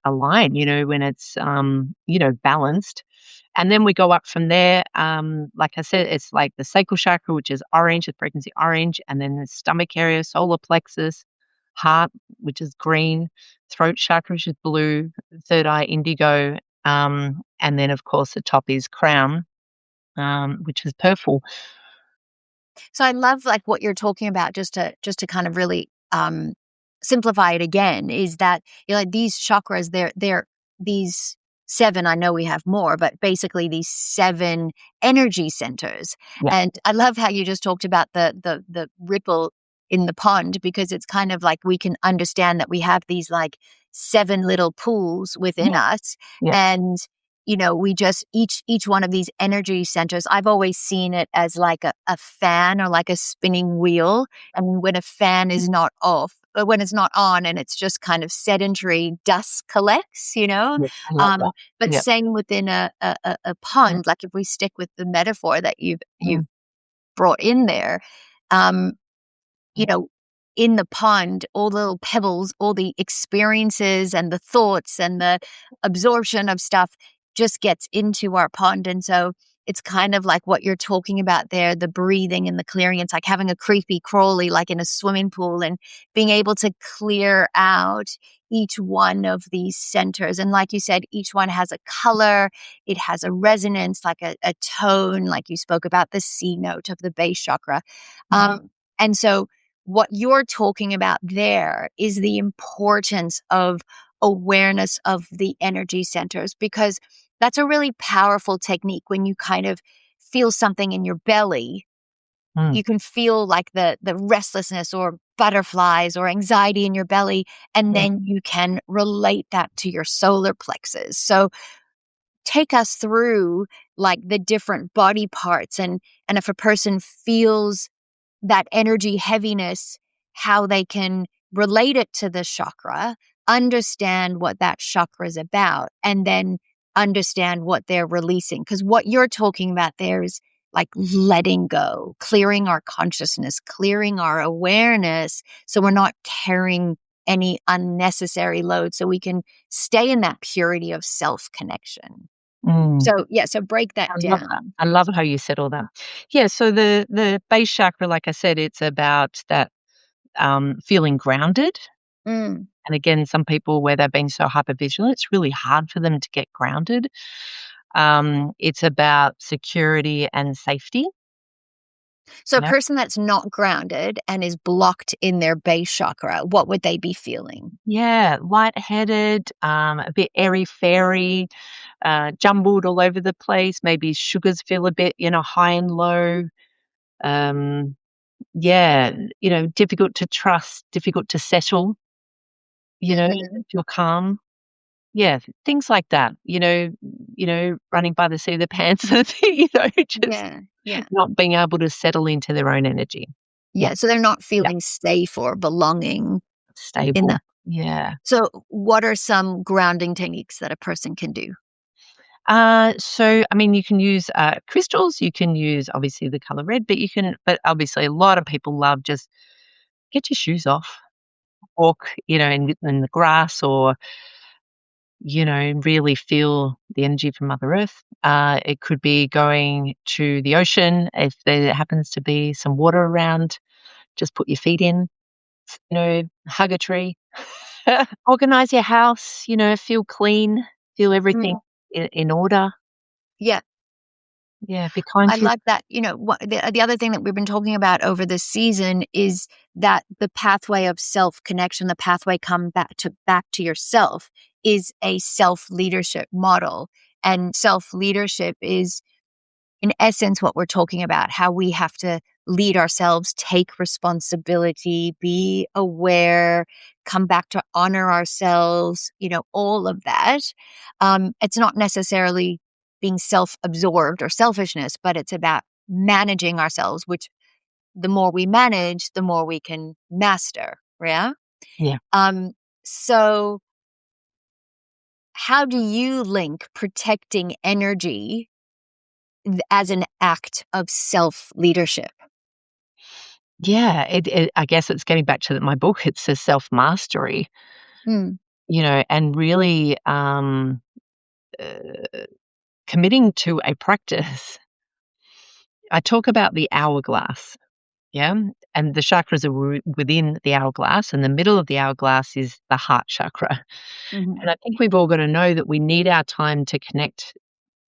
aligned, when it's balanced. And then we go up from there. Like I said, it's like the sacral chakra, which is orange, the frequency orange, and then the stomach area, solar plexus, heart, which is green, throat chakra, which is blue, third eye, indigo, and then of course the top is crown, which is purple. So I love, like, what you're talking about, just to kind of really simplify it again, is that, like, these chakras, they're these seven, I know we have more, but basically these seven energy centers. Yeah. And I love how you just talked about the ripple in the pond, because it's kind of like we can understand that we have these, like, seven little pools within us. Yeah. And we just, each one of these energy centers, I've always seen it as like a fan, or like a spinning wheel. And when a fan is not off, but when it's not on, and it's just kind of sedentary, dust collects, Yeah, I love that. but Yeah. same within a pond, like if we stick with the metaphor that you've brought in there, you know, in the pond, all the little pebbles, all the experiences and the thoughts and the absorption of stuff just gets into our pond. And so it's kind of like what you're talking about there, the breathing and the clearing. It's like having a creepy crawly, like in a swimming pool, and being able to clear out each one of these centers. And like you said, each one has a color, it has a resonance, like a tone, like you spoke about the C note of the base chakra. And so what you're talking about there is the importance of awareness of the energy centers, because that's a really powerful technique. When you kind of feel something in your belly, you can feel like the restlessness or butterflies or anxiety in your belly, and then you can relate that to your solar plexus. So take us through like the different body parts, and if a person feels that energy heaviness, how they can relate it to the chakra, understand what that chakra is about, and then understand what they're releasing. Because what you're talking about there is like letting go, clearing our consciousness, clearing our awareness, so we're not carrying any unnecessary load, so we can stay in that purity of self-connection. Mm. So, yeah, so break that I love that. down. I love how you said all that. Yeah, so the base chakra, like I said, it's about that, feeling grounded. Mm. And again, some people, where they've been so hypervigilant, it's really hard for them to get grounded. It's about security and safety. So a Yeah. person that's not grounded and is blocked in their base chakra, what would they be feeling? Yeah, lightheaded, a bit airy-fairy, jumbled all over the place. Maybe sugars feel a bit, high and low. Um, yeah, difficult to trust, difficult to settle, Mhm. feel calm. Yeah, things like that, running by the seat of their pants, just Yeah, yeah, not being able to settle into their own energy. Yeah, yeah. So they're not yeah, feeling safe or belonging in stable. that. Yeah. So what are some grounding techniques that a person can do? So, I mean, you can use crystals. You can use obviously the color red, but obviously a lot of people love just get your shoes off, walk, in the grass, or really feel the energy from Mother Earth. It could be going to the ocean if there happens to be some water around. Just put your feet in, hug a tree, organize your house. Feel clean, feel everything Mm, in order. yeah, Yeah, be kind I to like that. The other thing that we've been talking about over this season is that the pathway of self-connection, the pathway come back to yourself, is a self-leadership model. And self-leadership is, in essence, what we're talking about, how we have to lead ourselves, take responsibility, be aware, come back to honor ourselves, all of that. It's not necessarily being self-absorbed or selfishness, but it's about managing ourselves, which the more we manage, the more we can master. Yeah. yeah. Um, so how do you link protecting energy as an act of self-leadership? Yeah, I guess it's getting back to my book. It's a self-mastery, Mm, and really, uh, committing to a practice. I talk about the hourglass, yeah, and the chakras are within the hourglass, and the middle of the hourglass is the heart chakra. mhm. And I think we've all got to know that we need our time to connect,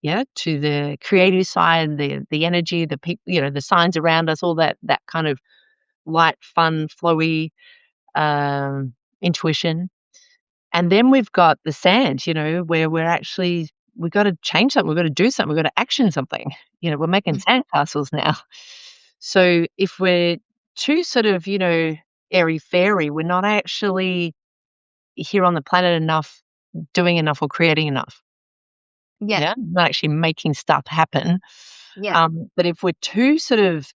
yeah, to the creative side, the energy, the people, the signs around us, all that kind of light, fun, flowy, intuition. And then we've got the sand, where we've got to change something, we've got to do something, we've got to action something. We're making Mm, sandcastles now. So if we're too sort of, airy fairy, we're not actually here on the planet enough, doing enough or creating enough. yeah, Yeah. Not actually making stuff happen. yeah, But if we're too sort of,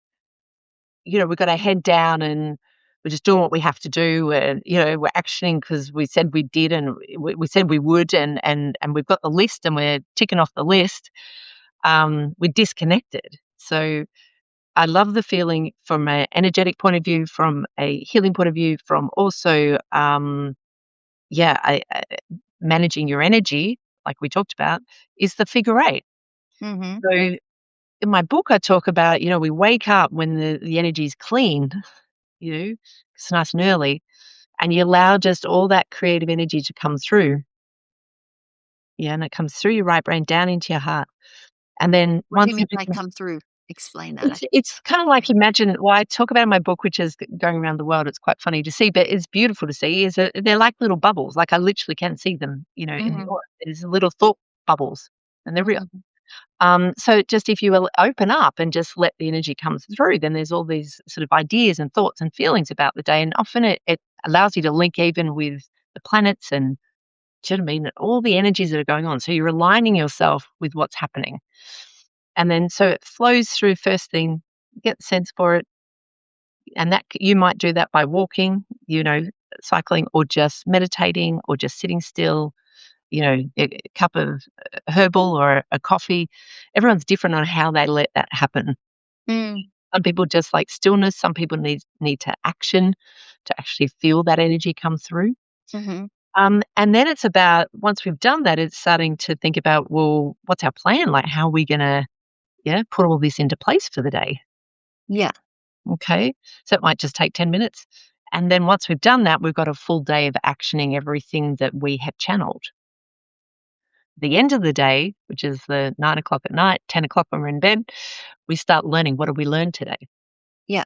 we've got our head down and we're just doing what we have to do, and we're actioning because we said we did, and we said we would, and we've got the list and we're ticking off the list. We're disconnected. So I love the feeling from an energetic point of view, from a healing point of view, from also yeah, managing your energy, like we talked about, is the figure eight. mhm, So in my book, I talk about, we wake up when the energy is clean, it's nice and early, and you allow just all that creative energy to come through. Yeah, and it comes through your right brain down into your heart. And then What do you once mean by come through? Explain that. it's kind of like, imagine, well, I talk about in my book, which is going around the world. It's quite funny to see, but it's beautiful to see. They're like little bubbles. Like I literally can see them, in the Mhm, aura. There's little thought bubbles, and they're real. mhm. So just if you will open up and just let the energy come through, then there's all these sort of ideas and thoughts and feelings about the day, and often it allows you to link even with the planets and, do you know what I mean? All the energies that are going on. So you're aligning yourself with what's happening. And then so it flows through first thing, get the sense for it. And that you might do that by walking, cycling, or just meditating, or just sitting still, a cup of herbal or a coffee. Everyone's different on how they let that happen. Mm, Some people just like stillness. Some people need to action to actually feel that energy come through. mhm. And then it's about, once we've done that, it's starting to think about, well, what's our plan? Like, how are we going to, put all this into place for the day? Yeah. Okay. So it might just take 10 minutes. And then once we've done that, we've got a full day of actioning everything that we have channeled. The end of the day, which is the 9 o'clock at night, 10 o'clock when we're in bed, we start learning, what did we learn today? Yeah.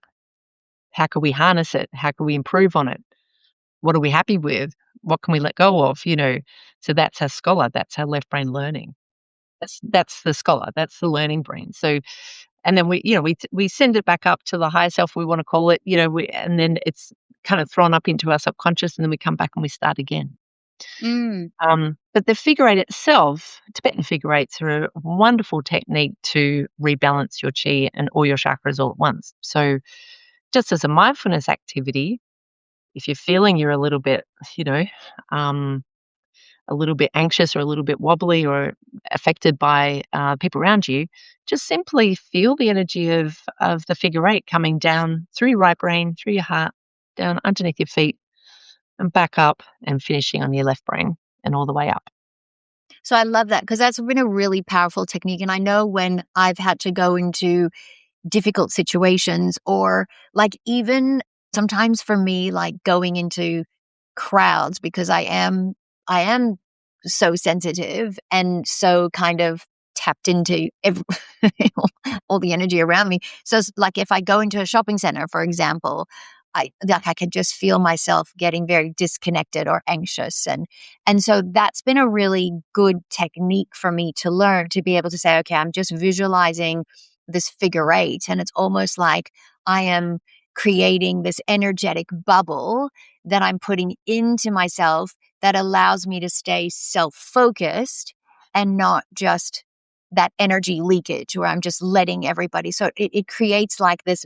How can we harness it? How can we improve on it? What are we happy with? What can we let go of? So that's our scholar. That's our left brain learning. That's the scholar. That's the learning brain. So, and then we send it back up to the higher self, we want to call it, and then it's kind of thrown up into our subconscious, and then we come back and we start again. Mm. But the figure eight itself, Tibetan figure eights are a wonderful technique to rebalance your chi and all your chakras all at once. So just as a mindfulness activity, if you're feeling you're a little bit, um, a little bit anxious or a little bit wobbly or affected by people around you, just simply feel the energy of the figure eight coming down through your right brain, through your heart, down underneath your feet, and back up and finishing on your left brain and all the way up. So I love that because that's been a really powerful technique. And I know when I've had to go into difficult situations or like even sometimes for me, like going into crowds because I am so sensitive and so kind of tapped into all the energy around me. So it's like if I go into a shopping center, for example, I could just feel myself getting very disconnected or anxious, and so that's been a really good technique for me to learn to be able to say, okay, I'm just visualizing this figure eight, and it's almost like I am creating this energetic bubble that I'm putting into myself that allows me to stay self-focused and not just that energy leakage where I'm just letting everybody. So it creates like this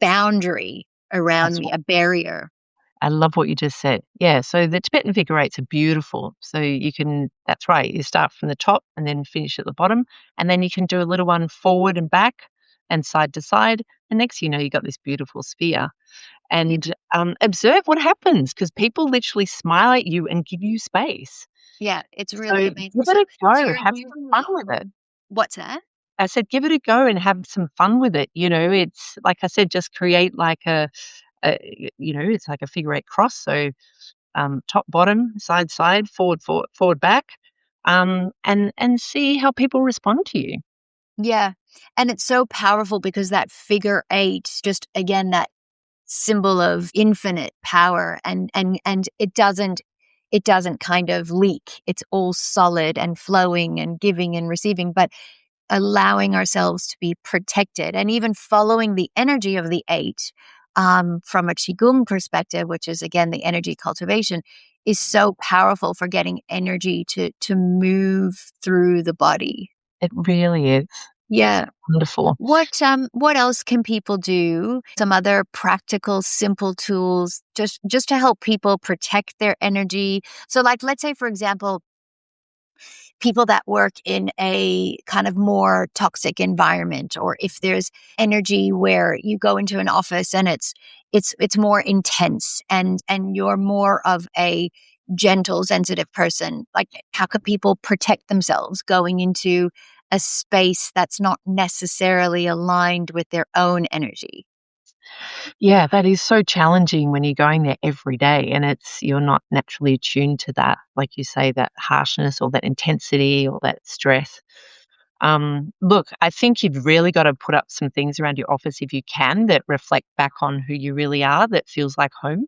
boundary around That's me, a barrier. I love what you just said. Yeah, so the Tibetan figure eights are beautiful. So that's right, you start from the top and then finish at the bottom. And then you can do a little one forward and back and side to side. And next, you got this beautiful sphere. And observe what happens, because people literally smile at you and give you space. Yeah, it's So really give amazing. it a So go. you're Have some using fun with it. what's that? I said, give it a go and have some fun with it. It's like I said, just create like it's like a figure eight cross. So top, bottom, side, side, forward, forward, forward, back, and see how people respond to you. Yeah. And it's so powerful because that figure eight, just again, that symbol of infinite power and it doesn't kind of leak. It's all solid and flowing and giving and receiving, but allowing ourselves to be protected and even following the energy of the eight from a Qigong perspective, which is again the energy cultivation, is so powerful for getting energy to move through the body. It really is. Yeah. Wonderful. What else can people do? Some other practical, simple tools just to help people protect their energy. So like let's say for example, people that work in a kind of more toxic environment, or if there's energy where you go into an office and it's more intense and you're more of a gentle sensitive person, like how could people protect themselves going into a space that's not necessarily aligned with their own energy. Yeah, that is so challenging when you're going there every day and you're not naturally attuned to that, like you say, that harshness or that intensity or that stress. Look, I think you've really got to put up some things around your office if you can that reflect back on who you really are, that feels like home.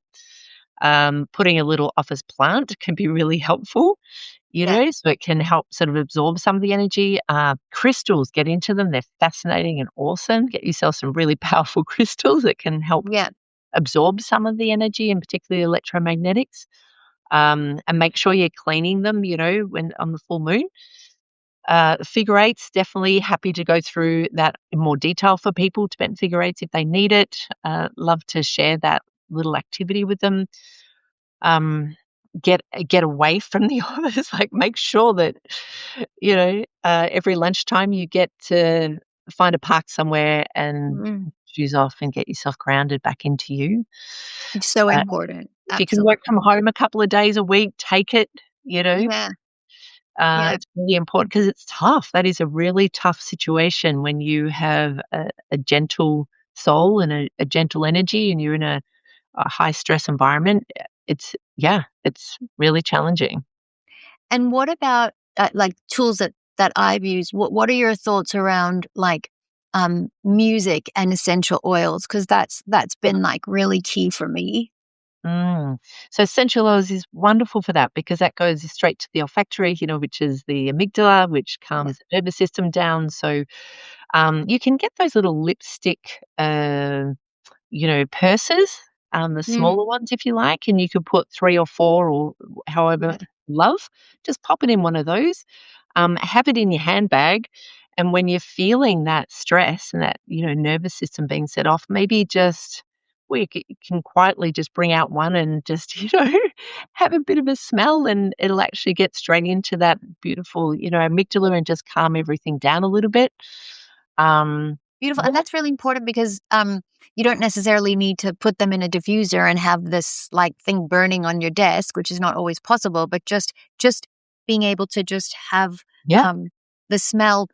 Putting a little office plant can be really helpful, Yeah. so it can help sort of absorb some of the energy. Crystals, get into them. They're fascinating and awesome. Get yourself some really powerful crystals that can help Yeah. absorb some of the energy, and particularly electromagnetics. And make sure you're cleaning them, when on the full moon. Figure eights, definitely happy to go through that in more detail for people, Tibetan figure eights if they need it. Love to share that little activity with them. Um, get away from the office, like, make sure that, every lunchtime you get to find a park somewhere and Mm. shoes off and get yourself grounded back into you. It's so Uh, important. if you can work Absolutely. from home a couple of days a week, take it, you know? Yeah. Yeah. It's really important because it's tough. That is a really tough situation when you have a gentle soul and a gentle energy and you're in a high stress environment. It's really challenging. And what about like tools that I've used? What are your thoughts around like music and essential oils? Because that's been like really key for me. Mm. So essential oils is wonderful for that because that goes straight to the olfactory, which is the amygdala, which Yeah. calms the nervous system down. So you can get those little lipstick purses, the Mm. smaller ones if you like, and you could put 3 or 4 or however Yeah. you love. Just pop it in one of those. Have it in your handbag, and when you're feeling that stress and that, nervous system being set off, maybe just you can quietly just bring out one and just, have a bit of a smell, and it'll actually get straight into that beautiful, amygdala and just calm everything down a little bit. Beautiful. Yeah, And that's really important because you don't necessarily need to put them in a diffuser and have this like thing burning on your desk, which is not always possible, but just being able to just have yeah, um the smell.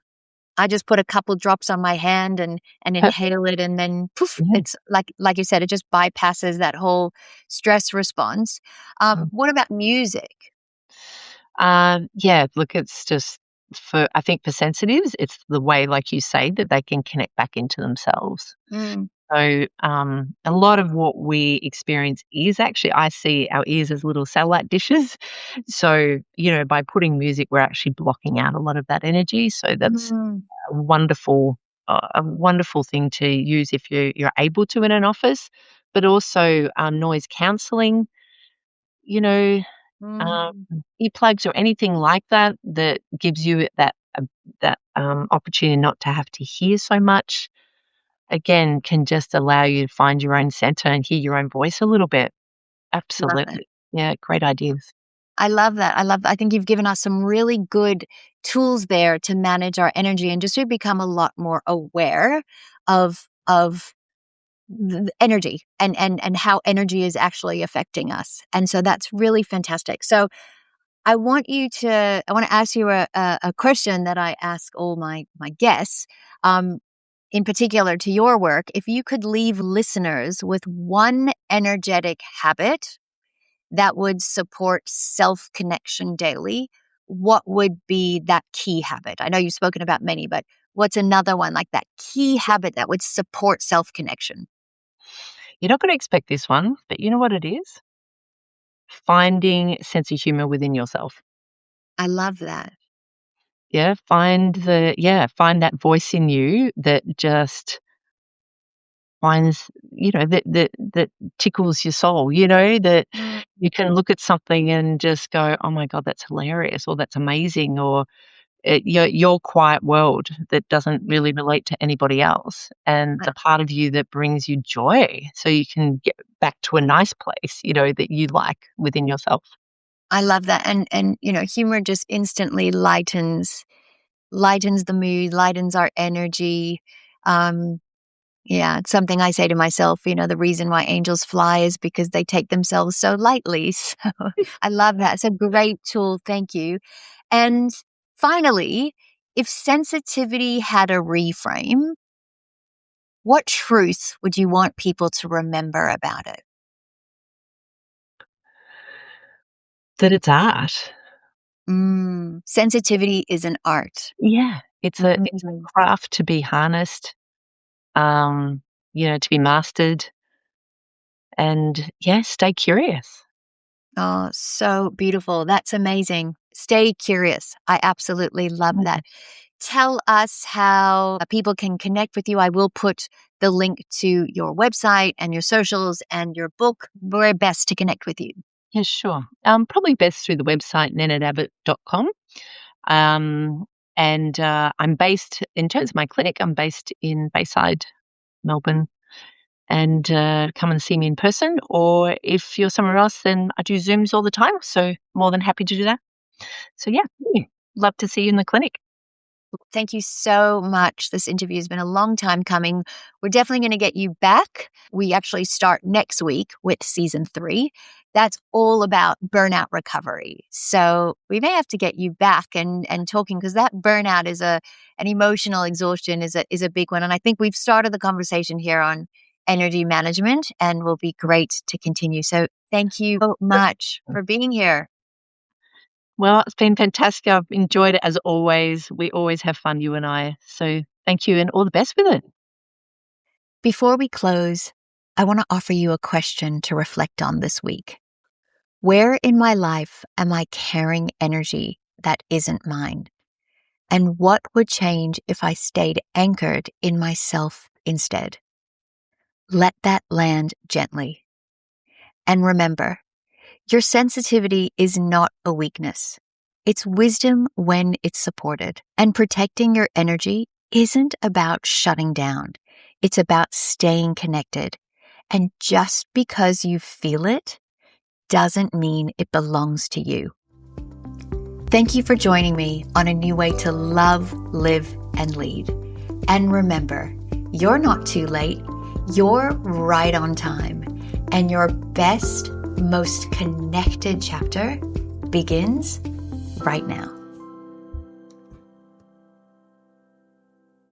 I just put a couple drops on my hand and perfect. inhale it, and then poof, Yeah. it's like you said, it just bypasses that whole stress response. What about music? Yeah, look, it's just I think for sensitives, it's the way, like you say, that they can connect back into themselves. Mm, So, a lot of what we experience is actually, I see our ears as little satellite dishes. So, by putting music, we're actually blocking out a lot of that energy. So that's mm, a wonderful thing to use if you're able to in an office, but also noise counseling. You know, um, mm. earplugs or anything like that that gives you that opportunity not to have to hear so much, again, can just allow you to find your own center and hear your own voice a little bit. Love it. Absolutely. Yeah, great ideas. I love that. I think you've given us some really good tools there to manage our energy and just to become a lot more aware of energy and how energy is actually affecting us. And so that's really fantastic. So I want to ask you a question that I ask all my guests, um, in particular to your work. If you could leave listeners with one energetic habit that would support self connection daily, what would be that key habit? I know you've spoken about many, but what's another one like that key habit that would support self connection? You're not going to expect this one, but you know what it is? Finding sense of humor within yourself. I love that. Yeah, find that voice in you that just finds, that tickles your soul, that Mm, you can look at something and just go, "Oh my god, that's hilarious," or "That's amazing," or your quiet world that doesn't yeah. really relate to anybody else, and the part of you that brings you joy so you can get back to a nice place, that you like within yourself. I love that. And humor just instantly lightens the mood, lightens our energy. Um, yeah, it's something I say to myself, the reason why angels fly is because they take themselves so lightly. So I love that. It's a great tool. Thank you. And finally, if sensitivity had a reframe, what truth would you want people to remember about it? That it's art. Sensitivity is an art. Yeah, it's a Mhm. craft to be harnessed, to be mastered and, yeah, stay curious. Oh, so beautiful. That's amazing. Stay curious. I absolutely love Mm. that. Tell us how people can connect with you. I will put the link to your website and your socials and your book. Where best to connect with you? Yeah, sure. Probably best through the website nanetteabbott.com. Um, I'm based in terms of my clinic, I'm based in Bayside, Melbourne, and, come and see me in person, or if you're somewhere else, then I do Zooms all the time, so more than happy to do that. So, yeah, love to see you in the clinic. Thank you so much. This interview has been a long time coming. We're definitely going to get you back. We actually start next week with season 3. That's all about burnout recovery. So we may have to get you back and talking, because that burnout is an emotional exhaustion is a big one. And I think we've started the conversation here on energy management and will be great to continue. So thank you so much for being here. Well, it's been fantastic. I've enjoyed it as always. We always have fun, you and I. So thank you and all the best with it. Before we close, I want to offer you a question to reflect on this week. Where in my life am I carrying energy that isn't mine? And what would change if I stayed anchored in myself instead? Let that land gently. And remember, your sensitivity is not a weakness. It's wisdom when it's supported. And protecting your energy isn't about shutting down. It's about staying connected. And just because you feel it doesn't mean it belongs to you. Thank you for joining me on a new way to love, live, and lead. And remember, you're not too late. You're right on time. And your best, most connected chapter begins right now.